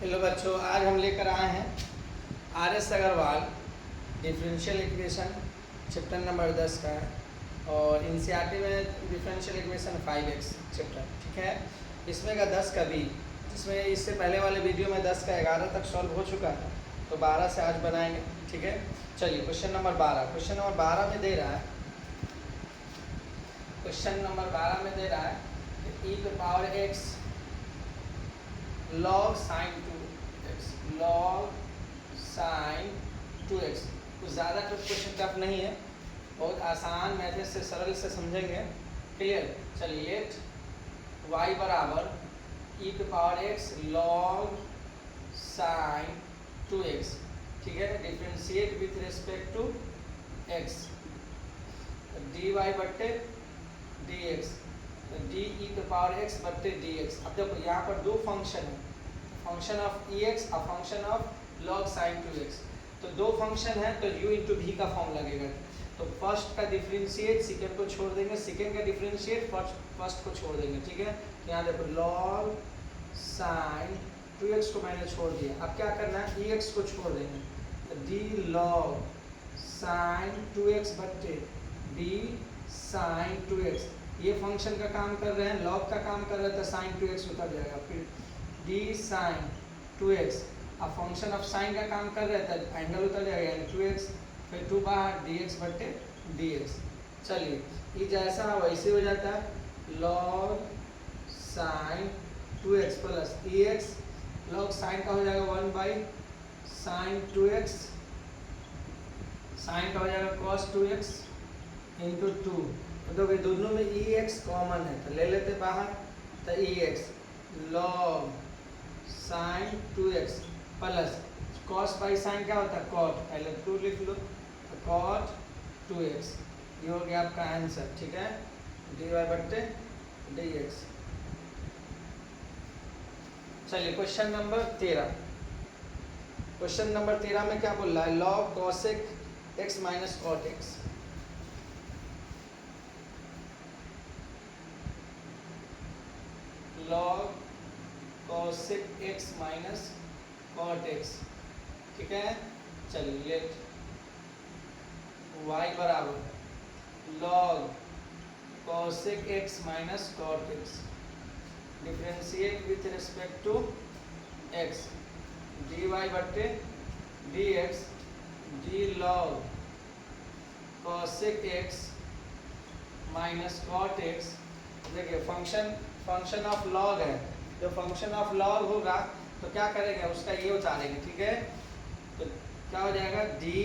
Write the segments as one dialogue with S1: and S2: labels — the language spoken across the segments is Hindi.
S1: हेलो बच्चों, आज हम लेकर आए हैं R S Agarwal differential equation chapter number 10 का। और एनसीईआरटी में डिफरेंशियल इक्वेशन 5x चैप्टर, ठीक है। इसमें का 10 का बी, जिसमें इससे पहले वाले वीडियो में 10 का 11 तक सॉल्व हो चुका है, तो 12 से आज बनाएंगे, ठीक है। चलिए क्वेश्चन नंबर 12। क्वेश्चन नंबर 12 में दे रहा है, क्वेश्चन नंबर 12 में दे रहा है कि e to power x log sin 2x log sin 2x। कुछ ज़्यादा तो क्वेश्चन टफ नहीं है, बहुत आसान मेथड से सरल से समझेंगे। क्लियर। चलिए, लेट y बराबर e to power x log sin 2x, ठीक है। Differentiate with respect to x, dy बट्टे dx, d e to power x बट्टे डी एक्स। अब देखो यहाँ पर दो फंक्शन है, फंक्शन ऑफ ई एक्स और function of log sine 2x। तो दो फंक्शन है तो u इंटू भी का फॉर्म लगेगा। तो फर्स्ट का डिफ्रेंशिएट सेकेंड को छोड़ देंगे, सेकेंड का डिफ्रेंशिएट फर्स्ट को छोड़ देंगे, ठीक है। तो यहाँ देखो लॉग साइन 2x को मैंने छोड़ दिया। अब क्या करना है, ई एक्स को छोड़ देंगे, तो डी लॉग साइन 2x बट्टे डी साइन 2x। ये फंक्शन का काम कर रहे हैं, लॉग का काम कर रहे हैं, तो साइन 2x उतर जाएगा, फिर डी साइन 2x। अब फंक्शन ऑफ साइन का काम कर रहे हैं तो एंगल उतर जाएगा, यानी 2x, फिर 2 बाहर dx बट्टे dx। चलिए, ये जैसा वैसे हो जाता है, लॉग साइन 2x प्लस ई एक्स, लॉग साइन का हो जाएगा 1 बाई साइन 2x, साइन का हो जाएगा cos 2x इंटू 2। तो भाई दोनों में ई एक्स कॉमन है तो ले लेते बाहर, तो e X log sine 2x plus cos by sine क्या होता है, कॉट, पहले 2 लिख लो, तो कॉट 2x। ये हो गया आपका आंसर, ठीक है, डी वाई बट्टे डी एक्स। चलिए क्वेश्चन नंबर 13। क्वेश्चन नंबर 13 में क्या बोल रहा है, log cosec x minus cot X. Log cosec x minus cot x, ठीक है। चलिए, लेट y बराबर log cosec x minus cot x, differentiate with respect to x, D Y बट्टे D X, D log cosec x minus cot x। देखिए फंक्शन ऑफ लॉग है, जो फंक्शन ऑफ लॉग होगा तो क्या करेंगे, उसका ये उतारेंगे, ठीक है। तो क्या हो जाएगा, d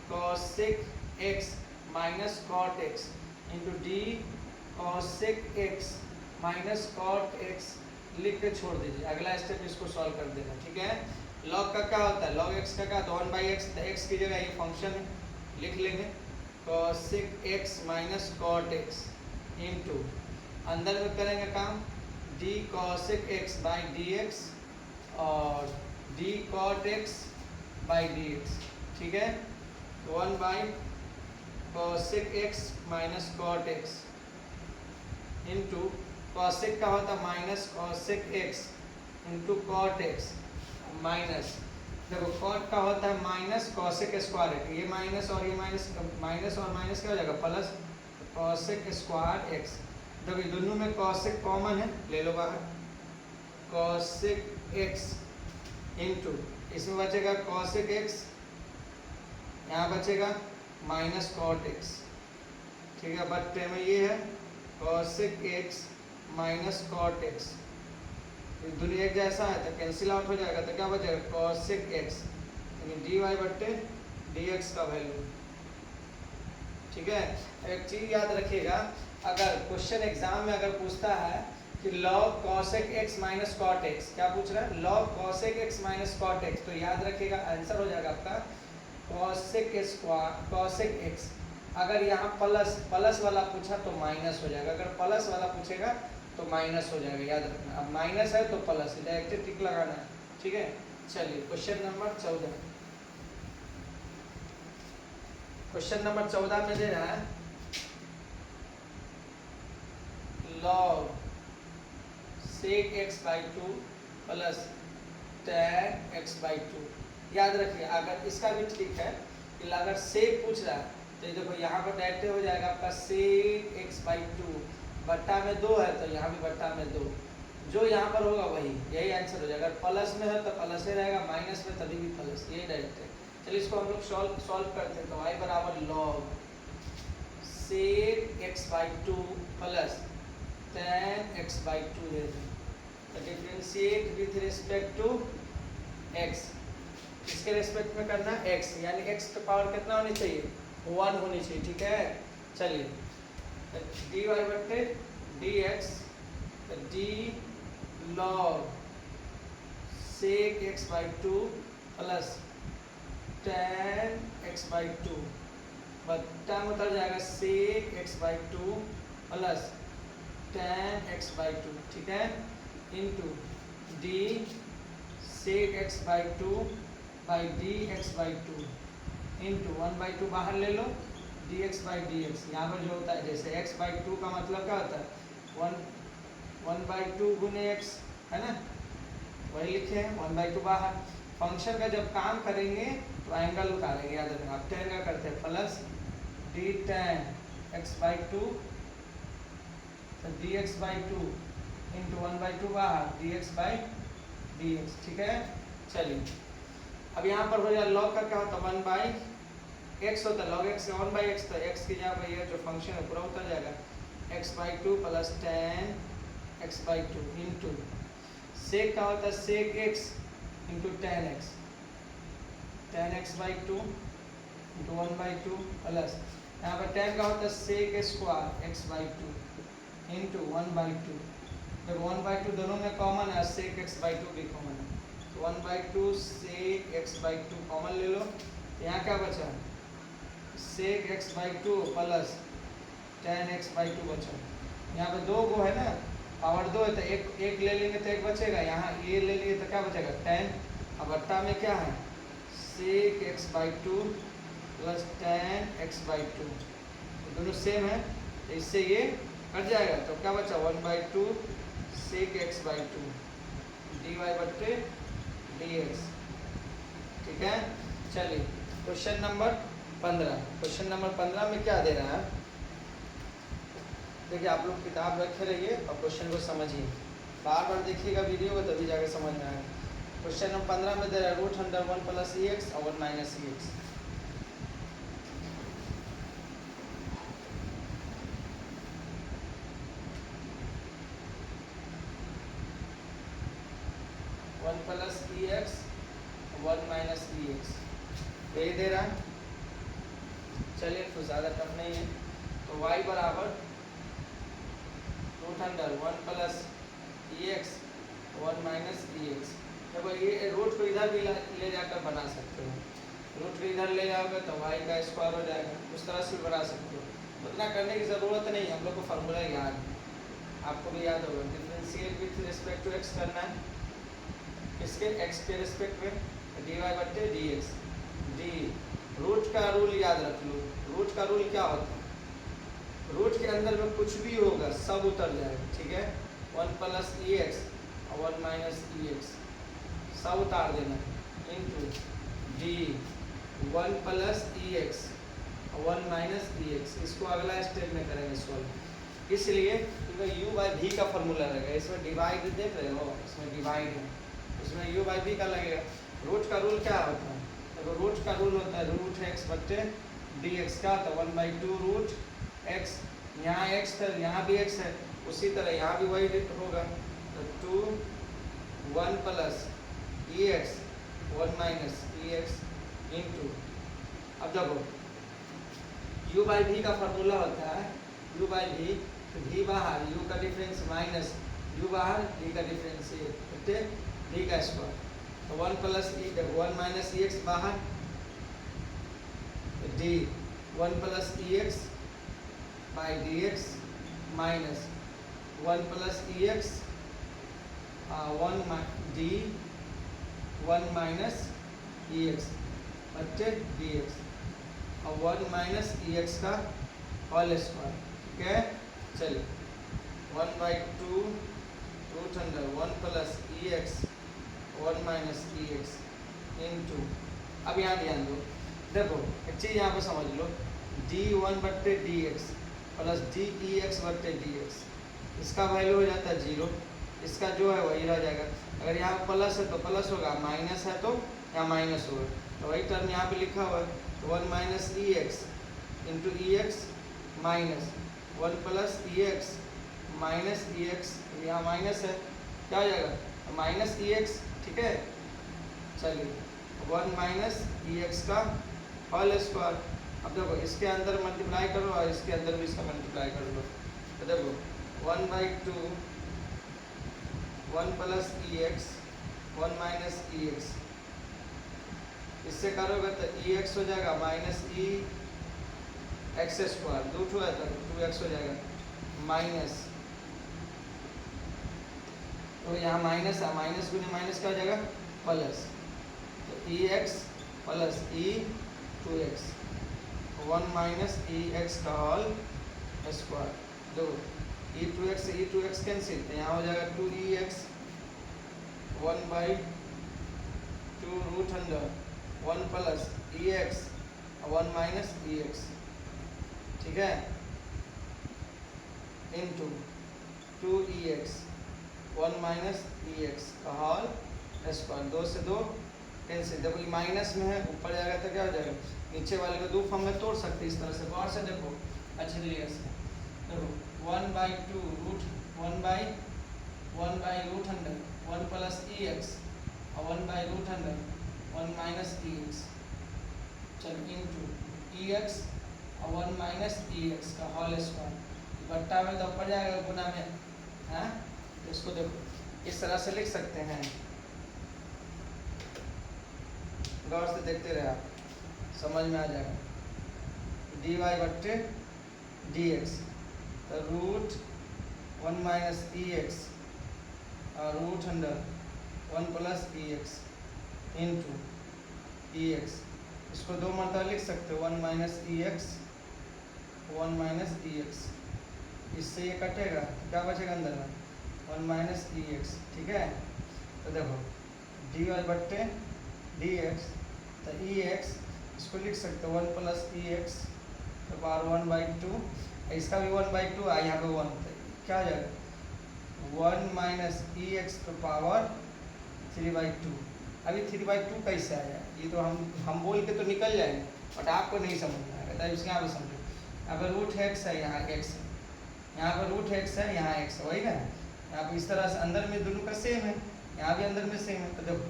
S1: cosec x minus cot x into d cosec x minus cot x लिख के छोड़ दीजिए। अगला स्टेप इसको सॉल्व कर देना, ठीक है। लॉग का क्या होता है, लॉग x का क्या, तो 1 बाई एक्स, एक्स की जगह ये फंक्शन है, लिख लेंगे cosec x minus cot x into, अंदर में करेंगे काम, D cosec x by D X और D cot x by D X, ठीक है। तो 1 by cosec x minus cot x into, cosec का होता है minus cosec x into cot x, minus, देखो कॉट का होता है माइनस कॉसेक स्क्वायर, ये माइनस और ये माइनस, माइनस और माइनस क्या हो जाएगा, प्लस कॉसेक स्क्वायर x। देखो ये दोनों में कॉसेक कॉमन है, ले लो बाहर, कॉसेक x इंटू, इसमें बचेगा कॉसेक x, यहाँ बचेगा माइनस कॉट x, ठीक है। बट्टे में ये है cosec x minus cot x, दोनों एक जैसा है तो कैंसिल आउट हो जाएगा, तो क्या बचेगा कॉसेक x, यानी डी वाई बट्टे डी एक्स का वैल्यू, ठीक है। एक चीज़ याद रखिएगा, अगर क्वेश्चन एग्जाम में अगर पूछता है कि log cosec x minus cot x, क्या पूछ रहा है, log cosec x minus cot x, तो याद रखिएगा आंसर हो जाएगा आपका कॉसेक स्क्वायर कॉसेक x। अगर यहाँ प्लस वाला पूछा तो माइनस हो जाएगा, अगर प्लस वाला पूछेगा तो माइनस हो जाएगा, याद रखना। अब माइनस है तो प्लस, डायरेक्ट टिक लगाना है, ठीक है। चलिए क्वेश्चन नंबर 14। क्वेश्चन नंबर 14 में दे रहा है log sec x by 2 plus tan x/2। याद रखिए अगर इसका भी ठीक है कि अगर सेक पूछ रहा है तो ये देखो यहाँ पर डायरेक्ट हो जाएगा आपका सेक x/2 बट्टा में 2 है तो यहाँ भी बट्टा में 2, जो यहाँ पर होगा वही यही आंसर हो जाएगा। अगर प्लस में है तो प्लस ही रहेगा, माइनस में तभी भी प्लस, यही डायरेक्ट है। चलिए इसको हम लोग सॉल्व करते हैं। तो y बराबर log सेक x/2 प्लस tan x/2 है। तो differentiate with respect to x, इसके रिस्पेक्ट में करना x, यानी x का पावर कितना होनी चाहिए 1 होनी चाहिए, ठीक है। चलिए dy बट्टे dx d log sec x/2 plus tan x/2 बट्टा में उतर जाएगा sec x/2 plus tan x/2, ठीक है, into d sec x/2 by dx/2 into 1/2 बाहर ले लो dx/dx। यहाँ पर जो होता है जैसे x/2 का मतलब क्या होता है 1/2 गुने x, है ना, वही लिखे हैं 1/2 बाहर। फंक्शन का जब काम करेंगे तो एंगल उतारेंगे, याद रखना। आप tan का करते हैं प्लस d tan x/2 तो dx/2 इंटू 1/2 बाहर dx/dx, ठीक है। चलिए अब यहाँ पर हो जाए लॉग का क्या होता है 1/x होता है, लॉग x 1/x, तो x की जगह पर ये जो फंक्शन है पूरा उतर जाएगा x/2 plus tan x/2 into sec का होता है सेक x into tan x, tan x/2 into 1/2 plus यहाँ पर tan का होता है सेक स्क्वायर x/2 इंटू 1/2। जब 1/2 दोनों में कॉमन है सेक x/2 भी कॉमन है, तो 1/2 सेक x/2 कॉमन ले लो, यहाँ क्या बचा सेक x/2 प्लस tan x/2 बचा। यहाँ पे 2 गो है ना, पावर 2 है तो एक ले लेंगे तो एक बचेगा, यहाँ ये ले लिए तो क्या बचेगा tan, अब बट्टा में क्या है सेक x/2 प्लस tan x/2, दोनों सेम है तो इससे ये कट जाएगा, तो क्या बचा 1/2 सेक x/2 dy बट्टे dx, ठीक है। चलिए क्वेश्चन नंबर 15, क्वेश्चन नंबर 15 में क्या दे रहा है देखिए, आप लोग किताब रखे रहिए और क्वेश्चन को समझिए, बार बार देखिएगा वीडियो को तभी जाके समझ में आएगा। क्वेश्चन नंबर 15 में दे रहा है √1 प्लस ex और 1 minus ex। One plus ex 1 minus ex यही दे रहा है। चलिए तो ज़्यादा टफ नहीं है, तो y बराबर √1 प्लस ex 1 माइनस ex। देखो ये रूट को इधर भी ले जाकर बना सकते हो, रूट को इधर ले जाओगे तो y का स्क्वायर हो जाएगा, उस तरह से भी बना सकते हो। उतना करने की ज़रूरत नहीं है, हम लोग को फार्मूला याद है, आपको भी याद होगा। Differentiate with respect to x करना है, इसके x के रिस्पेक्ट में dy बट्टे dx। डी रूट का रूल याद रख लो, रूट का रूल क्या होता है, रूट के अंदर में कुछ भी होगा सब उतर जाएगा, ठीक है। 1 प्लस ex और 1 माइनस ex सब उतार देना इंटू डी 1 प्लस ex और 1 माइनस ex। इसको अगला स्टेप में करेंगे सॉल्व, इसलिए क्योंकि u बाई v का फॉर्मूला रहेगा। इसमें डिवाइड देख रहे हो, इसमें डिवाइड है, इसमें u बाई v का लगेगा। रूट का रूल क्या होता है, तो रूट का रूल होता है रूट x बट्टे dx का, तो 1/2 रूट x, यहाँ x है यहाँ भी x है, उसी तरह यहाँ भी वही होगा, तो 1 plus ex 1 minus ex into, अब देखो u बाई v का फॉर्मूला होता है u बाई v, तो v बाहर u का डिफरेंस माइनस u बाहर v का डिफरेंस बट्टे v का स्क्वायर, तो 1 प्लस 1 माइनस ex बाहर d 1 plus ex by dx minus 1 plus ex 1 d 1 minus ex बच्चे dx और 1 माइनस ex का होल स्क्वायर, ठीक है। चलिए 1/2 √1 plus ex one minus e x into, अब यहाँ ध्यान दो, देखो एक चीज़ यहाँ पे समझ लो, डी वन बट्टे D x plus D e x बट्टे डी एक्स, इसका वैल्यू हो जाता है 0, इसका जो है वही रह जाएगा। अगर यहाँ प्लस है तो प्लस होगा, माइनस है तो यहाँ माइनस होगा, तो वही टर्म यहाँ पे लिखा हुआ है, तो one minus e x into ई एक्स माइनस वन प्लस ई एक्स माइनस ई एक्स, यहाँ माइनस है, क्या हो जाएगा माइनस ई एक्स, ठीक है। चलिए वन माइनस ई एक्स का होल स्क्वायर, अब देखो इसके अंदर मल्टीप्लाई करो और इसके अंदर भी इसका मल्टीप्लाई कर लो, तो देखो 1/2 1 प्लस ई एक्स 1 माइनस ई एक्स, इससे करोगे तो ई एक्स हो जाएगा माइनस ई एक्स स्क्वायर, 2 है तो 2x हो जाएगा, माइनस, तो यहाँ माइनस है, माइनस गुने माइनस क्या हो जाएगा प्लस, तो ई एक्स प्लस ई 2x 1 माइनस ई एक्स का होल स्क्वायर, दो ई 2x से ई 2x कैंसिल, तो यहाँ हो जाएगा 2e(x) 1/2 रूट अंडर 1 प्लस ई एक्स 1 माइनस ई एक्स, ठीक है, into 2e(x) 1 minus e x का होल स्क्वायर, 2 से 2 कैंसिल, देखो ये माइनस में है, ऊपर जाएगा तो क्या हो जाएगा, नीचे वाले को 2 फॉर्म में तोड़ सकते हैं इस तरह से, गौर से देखो अच्छे तरीके से, देखो 1/2 रूट 1/रूट अंडर 1 प्लस ई एक्स और 1/रूट अंडर 1 माइनस ई एक्स, चलो इंटू ई एक्स और 1 माइनस ई एक्स का होल स्क्वायर, बट्टा में तो ऊपर जाएगा, गुना में है, तो इसको देखो इस तरह से लिख सकते हैं, गौर से देखते रहे आप, समझ में आ जाएगा, डी वाई बट्टे डी एक्स, तो रूट 1 माइनस ई एक्स और रूट अंडर 1 प्लस ई एक्स इंटू ई एक्स, इसको 2 मरतबा लिख सकते हो, 1 minus e x 1 minus e x, इससे ये कटेगा क्या बचेगा अंदर में 1 माइनस ई एक्स, ठीक है। तो देखो डी वाई बट्टे डी एक्स, तो ई एक्स इसको लिख सकते हो 1 प्लस ई एक्स तो पावर 1/2, इसका भी 1/2 है, यहाँ पे 1, तो क्या हो जाएगा 1 माइनस ई एक्स तो पावर 3/2, अभी 3/2 कैसे आया, ये तो हम बोल के तो निकल जाएंगे, बट आपको नहीं समझ में आएगा, तब इसके यहाँ पे समझो, यहाँ पर रूट एक्स है, यहाँ एक्स है, यहाँ पर रूट एक्स है, यहाँ एक्स है, वही ना, यहाँ पर इस तरह से अंदर में दोनों का सेम है, यहाँ भी अंदर में सेम है, तो देखो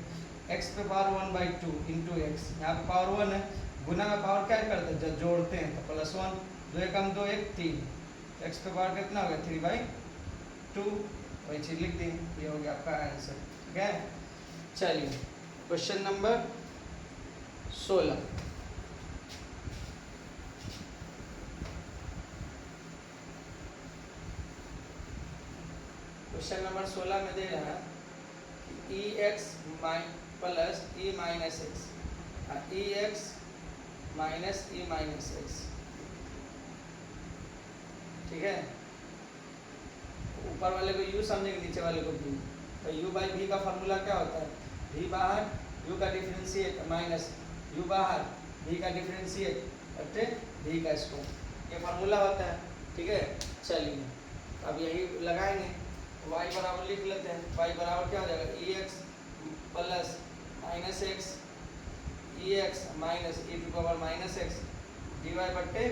S1: x पे पावर 1/2 इंटू एक्स, यहाँ पे पावर 1 है, गुना में पावर क्या करते हैं जब जोड़ते हैं तो +1, 2 एकम 2 1 3, तो x पे पावर कितना हो गया 3/2, वही चीज़ लिख दी, ये हो गया आपका आंसर, ठीक है। चलिए क्वेश्चन नंबर 16, क्वेश्चन नंबर 16 में दे रहा है ई X plus e minus X, e X minus e minus x, ठीक है, ऊपर वाले को u समझेंगे, नीचे वाले को v, तो u बाई v का फार्मूला क्या होता है, v बाहर u का डिफरेंशिएट माइनस u बाहर v का डिफरेंशिएट बटे v का स्क्वायर, ये फार्मूला होता है, ठीक है। चलिए अब यही लगाएंगे, y बराबर लिख लेते हैं, y बराबर क्या हो जाएगा e X plus minus X e X minus e to power minus X D Y बट्टे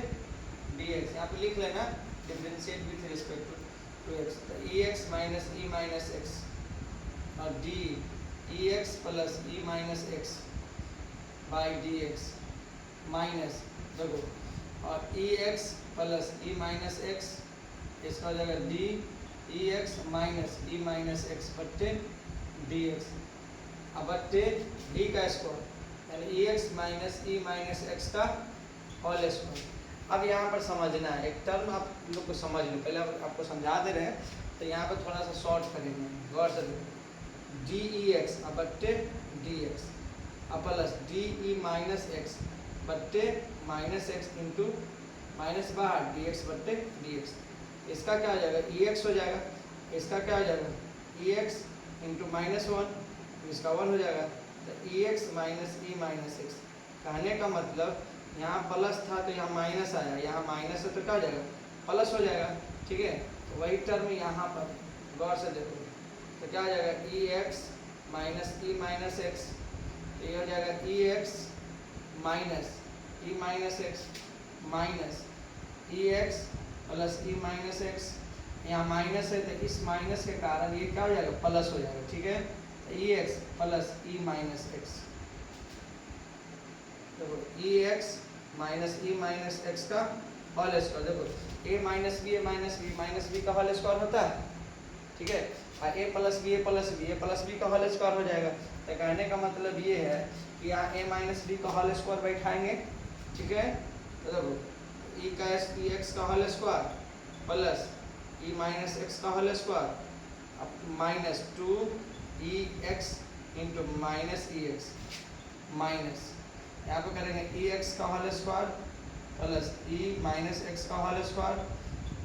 S1: डी एक्स, यहाँ पे लिख लेना differentiate with respect to X, तो e X minus e minus X और D e X plus e minus X by D x minus, देखो और e X plus e minus X, इसका हो जाएगा D e X minus e minus X बट्टे डी एक्स, अब बट्टे डी का स्क्वायर, यानी ई X minus e minus x का होल स्क्वायर। अब यहाँ पर समझना है, एक टर्म आप लोग को समझ लो, पहले आपको समझा दे रहे हैं, तो यहाँ पर थोड़ा सा शॉर्ट करेंगे, गौर से देखो, डी ई एक्स अब बट्टे डी एक्स अब plus D E minus X बट्टे माइनस एक्स इंटू माइनस बाहर डी एक्स बट्टे डी एक्स, इसका क्या हो जाएगा ई एक्स हो जाएगा, इसका क्या हो जाएगा ई एक्स इंटू -1 इसका 1 हो जाएगा। तो e X minus e minus x, कहने का मतलब यहाँ प्लस था तो यहाँ माइनस आया, यहाँ माइनस है तो क्या हो जाएगा, प्लस हो जाएगा। ठीक है, तो वही टर्म यहाँ पर गौर से देखो, तो क्या हो जाएगा, e X minus e minus x, ये हो जाएगा e X minus e minus x minus e X plus e minus x, यहाँ माइनस है तो इस माइनस के कारण ये क्या हो जाएगा, प्लस हो जाएगा। ठीक है, ई X plus e minus x, देखो ई X minus e minus x का होल स्क्वायर, देखो ए माइनस बी का होल स्क्वायर होता है। ठीक है, और ए प्लस बी का होल स्क्वायर हो जाएगा। तो कहने का मतलब ये है कि यहाँ ए माइनस बी का होल स्क्वायर बैठाएंगे। ठीक है, तो देखो ई एक्स का whole square plus e minus x का होल स्क्वायर माइनस 2 ई x into minus e X minus, यहाँ पे करेंगे ई एक्स का whole square plus e minus x का होल स्क्वायर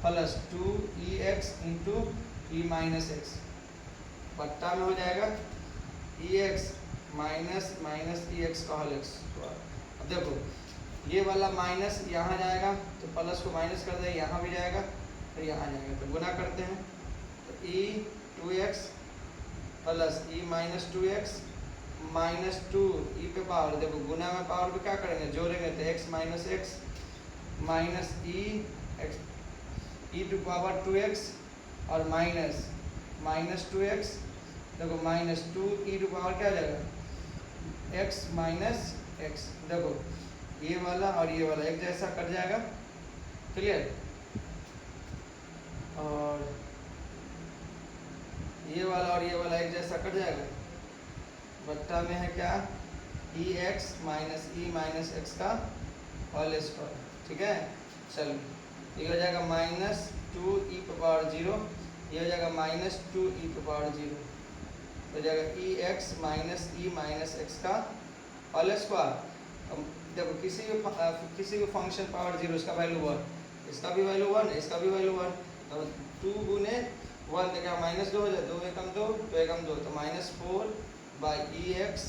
S1: प्लस 2 ई एक्स इंटू ई माइनस एक्स, बट्टा में हो जाएगा e X minus minus e x का होल स्क्वायर। अब देखो ये वाला माइनस यहाँ जाएगा तो प्लस को माइनस कर दें, यहाँ भी जाएगा तो यहाँ जाएगा, तो गुना करते हैं। तो ई 2x plus e minus 2x minus 2 ई पे पावर, देखो गुना में पावर पे क्या करेंगे, जोड़ेंगे तो x minus x minus e x e to power 2x और माइनस माइनस 2x, देखो माइनस 2 ई टू पावर क्या हो जाएगा, x माइनस एक्स, देखो ये वाला और ये वाला एक जैसा कट जाएगा। क्लियर, और ये वाला और ये वाला एक जैसा कट जाएगा, बट्टा में है क्या, ई एक्स माइनस एक्स का होल स्क्वायर। ठीक है, चलो ये हो जाएगा माइनस 2 ई पावर 0, ये हो जाएगा माइनस 2 ई पावर 0, हो जाएगा ई एक्स माइनस एक्स का होल स्क्वायर। देखो किसी भी फंक्शन पावर 0 इसका वैल्यू 1, इसका भी वैल्यू 1, इसका भी वैल्यू 1, तो 2 गुने 1 तो क्या माइनस 2 हो जाए, 2 एकम 2 2 एकम 2, तो minus 4 by E X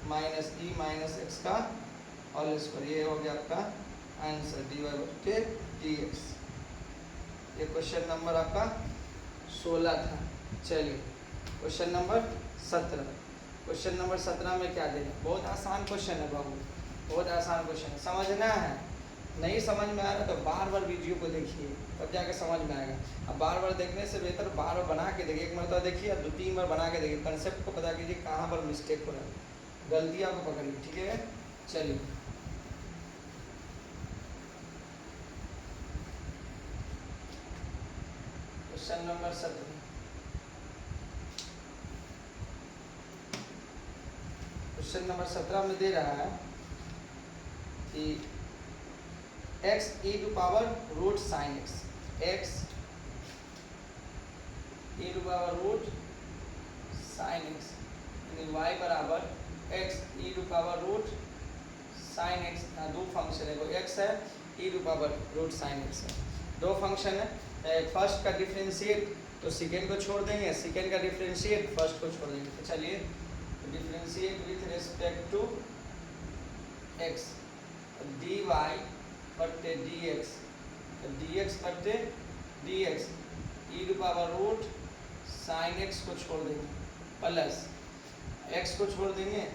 S1: minus x का होल स्क्वायर, ये हो गया आपका आंसर डी वाई बटे डी एक्स। ये क्वेश्चन नंबर आपका 16 था। चलिए क्वेश्चन नंबर 17, क्वेश्चन नंबर 17 में क्या देना, बहुत आसान क्वेश्चन है बाबू, बहुत आसान क्वेश्चन है, समझना है। नहीं समझ में आ रहा तो बार बार वीडियो को देखिए, तब जाके समझ में आएगा। अब बार बार देखने से बेहतर बार बार बना के देखिए, एक मरतबा देखिए या 2-3 बार बना के देखिए, कंसेप्ट को पता कीजिए कहाँ पर मिस्टेक हो रहा है, गलतियाँ को पकड़िए। ठीक है, चलिए क्वेश्चन नंबर 17, क्वेश्चन नंबर 17 में दे रहा है कि x e to power root sine x, x e to power root sine x, यानी y बराबर x e to power root sine x, दो फंक्शन है, वो x है, e to power root sine x है, दो फंक्शन है। फर्स्ट का डिफरेंशिएट तो सेकेंड को छोड़ देंगे, सेकेंड का डिफरेंशिएट फर्स्ट को छोड़ देंगे। तो चलिए differentiate with respect to x, dy बट्टे डी एक्स बट्टे D X, e to power root sine X को छोड़ देंगे प्लस एक्स को छोड़ देंगे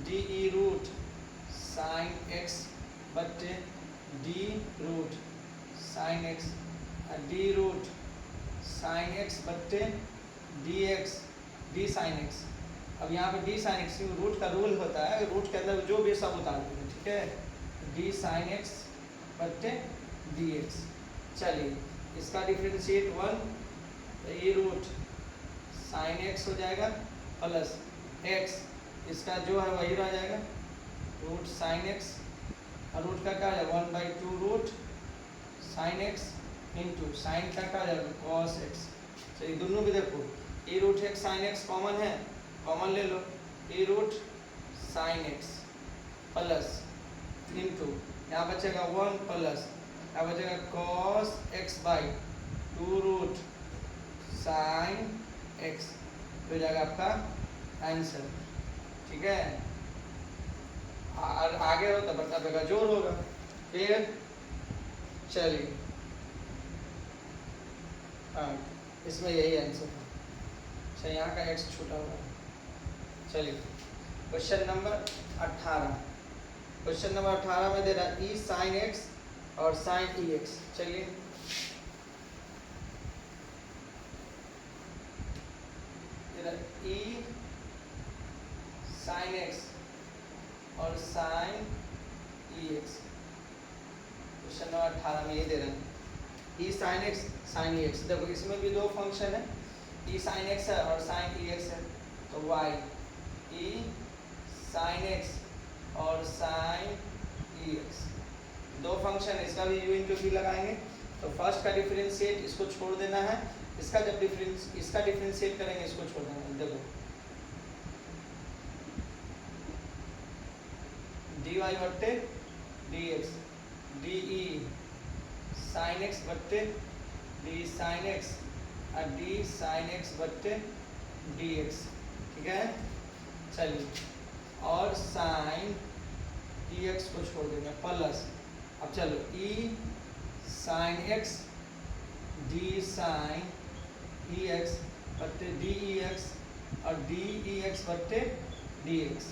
S1: D e root sine X बट्टे D root sine X, D root sine X बट्टे D X D sine X. अब यहाँ पे डी साइन एक्स रूट का रूल होता है, रूट के अंदर जो भी सब उतार देंगे। ठीक है, डी साइन एक्स बट्टे डी एक्स। चलिए इसका डिफरेंशिएट 1, तो ये रूट साइन एक्स हो जाएगा प्लस एक्स, इसका जो है वही रह जाएगा रूट साइन एक्स, और रूट का क्या है 1/2 root sine x into sine का क्या जाएगा कॉस एक्स। तो ये दोनों भी देखो, a root X sine X common है, कॉमन ले लो, a root sine X plus into यहाँ बचेगा 1 प्लस यहाँ बचेगा cos X by 2 root sine X, हो जाएगा आपका आंसर। ठीक है, और आगे हो तो बता बेगा जोर होगा। फिर चलिए, हाँ इसमें यही आंसर है। अच्छा यहाँ का x छूटा हुआ है। चलिए क्वेश्चन नंबर 18। क्वेश्चन नंबर 18 में दे रहा है e sin x और sin ex। चलिए e sin x और sin ex। क्वेश्चन नंबर 18 में ये दे रहे हैं e sin x sin ex। देखो इसमें भी दो फंक्शन है, e sin x है और sin ex है, तो y e sin x और sin ex दो फंक्शन है, इसका भी u इंटू v लगाएंगे। तो फर्स्ट का डिफरेंशिएट इसको छोड़ देना है, इसका जब इसका डिफरेंशिएट करेंगे इसको छोड़ देना है। देखो dy बट्टे dx de sin x बट्टे d sin x और d sin x बट्टे dx। ठीक है, चलिए और sin ex को छोड़ देंगे प्लस, अब चलो e sin x d sin ex बट्टे dex और dex बट्टे dx।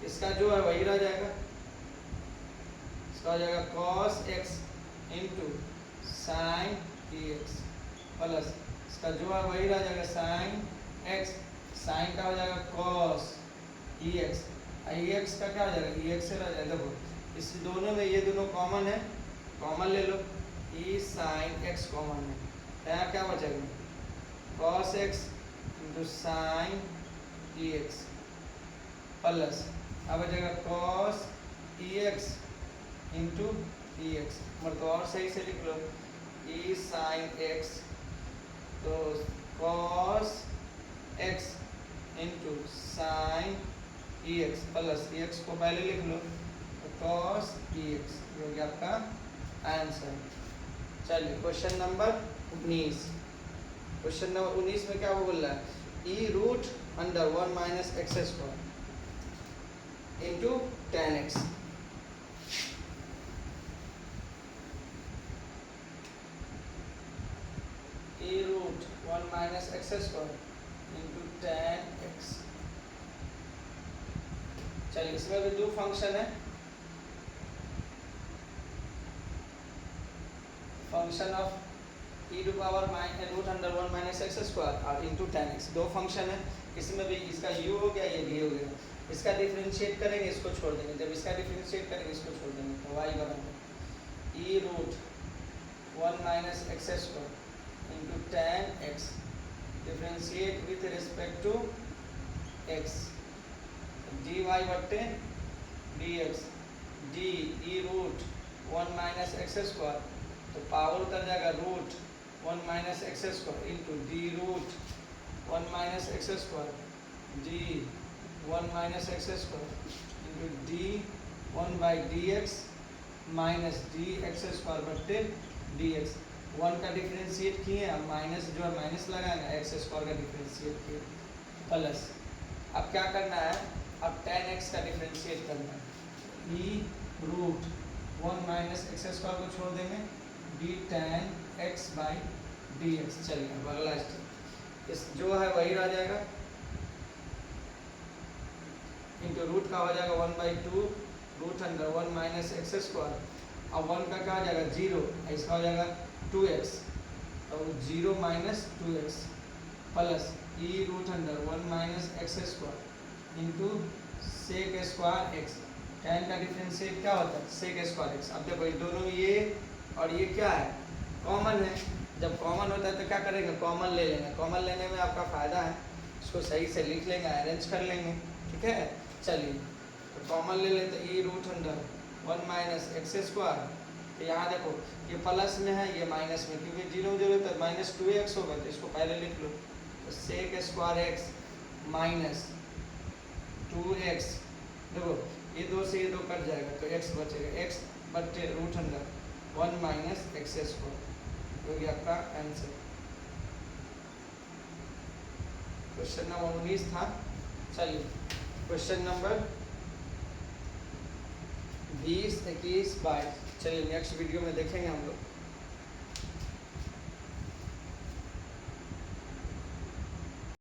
S1: इसका जो है वही रह जाएगा, इसका हो जाएगा cos x into sine ex plus इसका जो है वही रह जाएगा sin x, साइन का हो जाएगा cos ex, ex का क्या हो जाएगा ex से रह जाएगा। देखो इस दोनों में ये दोनों कॉमन है, कॉमन ले लो, e sin x कॉमन है, तो यहाँ क्या बचेगा cos x into sine ex plus अब बचेगा cos ex इंटू ex। मतलब और सही से लिख लो e sin x, तो cos x into sine ex plus ex को पहले लिख लो तो cos ex, जो कि आपका आंसर। चलिए क्वेश्चन नंबर 19। क्वेश्चन नंबर 19 में क्या वो बोल रहा है e root under 1 minus x square into tan x. e root 1 minus x square into tan x. चलिए इसमें भी दो फंक्शन है, function of e to power root under 1 minus x square और इंटू टेन एक्स, दो फंक्शन है। इसमें भी इसका u हो गया, ये v हो गया, इसका डिफरेंशिएट करेंगे इसको छोड़ देंगे, जब इसका डिफरेंशिएट करेंगे इसको छोड़ देंगे तो y बराबर e root 1 minus x square into tan x differentiate with respect to x dy बट्टे dx d e root 1 minus x square, तो पावर उतर जाएगा root 1 minus x square into d root 1 minus x square d 1 minus x square into d 1 by D x minus d x square बट्टे डी एक्स। 1 का डिफरेंशिएट किए, अब माइनस जो है माइनस लगाएंगे, एक्स स्क्वायर का डिफरेंशिएट किए प्लस। अब क्या करना है, अब टेन एक्स का डिफरेंशिएट करना है, ई रूट 1 माइनस एक्स स्क्वायर को छोड़ देंगे, D ten x by D X. चलिए अब अगला स्टेप, इस जो है वही रह जाएगा इंटू रूट का हो जाएगा 1/2 root under 1 minus x square, अब 1 का क्या हो जाएगा 0, इसका हो जाएगा 2x, तो 0 minus 2x plus e root under 1 minus x square into sec square X. Tan का डिफरेंशिएट क्या होता है सेक स्क्वायर एक्स। अब देखो दोनों में ये और ये क्या है कॉमन है, जब कॉमन होता है तो क्या करेंगे कॉमन ले लेंगे, कॉमन लेने में आपका फ़ायदा है, इसको सही से लिख लेंगे, अरेंज कर लेंगे, ठीक है। चलिए तो कॉमन ले लेते e root under 1 minus x square, तो यहाँ देखो ये प्लस में है ये माइनस में, क्योंकि 0 0 तो माइनस 2x होगा, तो इसको पहले लिख लो, तो सेक स्क्वायर एक्स माइनस 2x, देखो ये 2 से ये 2 कट जाएगा तो x बचेगा, x बटे root under 1 minus x square, जो कि आपका आंसर। क्वेश्चन नंबर 19 था। चलिए क्वेश्चन नंबर 20, 21, 22। चलिए नेक्स्ट वीडियो में देखेंगे हम लोग।